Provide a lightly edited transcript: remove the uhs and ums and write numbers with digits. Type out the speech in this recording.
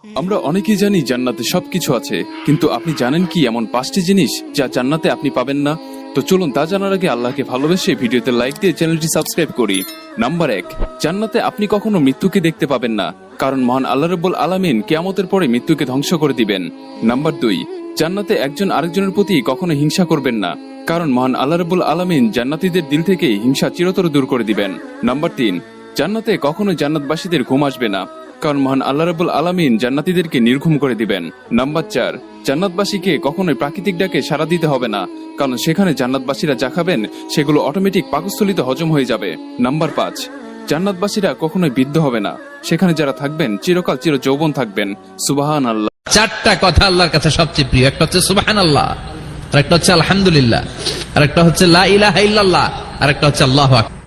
আমরা অনেকেই জানি জান্নাতে সবকিছু আছে, কিন্তু আপনি জানেন কি এমন 5টি জিনিস যা জান্নাতে আপনি পাবেন না? তো চলুন তা জানার আগে আল্লাহকে ভালোবেসে ভিডিওতে লাইক দিয়ে চ্যানেলটি সাবস্ক্রাইব করি। নাম্বার 1, জান্নাতে আপনি কখনো মৃত্যুকে দেখতে পাবেন না, কারণ মহান আল্লাহ রাব্বুল আলামিন কিয়ামতের পরে মৃত্যুকে ধ্বংস করে দিবেন। নাম্বার 2, জান্নাতে একজন আরেকজনের প্রতি কখনো হিংসা করবেন না, কারণ মহান আল্লাহ রাব্বুল আলামিন জান্নাতীদের দিল থেকে হিংসা চিরতরে দূর করে দিবেন। নাম্বার 3, জান্নাতে কখনো জান্নাতবাসীদের ঘুম আসবে না, কারণ মহান আল্লাহ রাব্বুল আলামিন জান্নাতীদেরকে নির্ঘুম করে দিবেন। নাম্বার 4, জান্নাতবাসীকে কখনোই প্রাকৃতিক ডাকে সাড়া দিতে হবে না, কারণ সেখানে জান্নাতবাসীরা যা খাবেন সেগুলো অটোমেটিক পাকস্থলিতে হজম হয়ে যাবে। নাম্বার 5, জান্নাতবাসীরা কখনোই বৃদ্ধ হবে না, সেখানে যারা থাকবেন চিরকাল চির যৌবন থাকবেন। সুবহানাল্লাহ। 4টা কথা আল্লাহর কাছে সবচেয়ে প্রিয়। একটা হচ্ছে সুবহানাল্লাহ, আর একটা হচ্ছে আলহামদুলিল্লাহ, আর একটা হচ্ছে লা ইলাহা ইল্লাল্লাহ, আর একটা হচ্ছে আল্লাহু আকবার।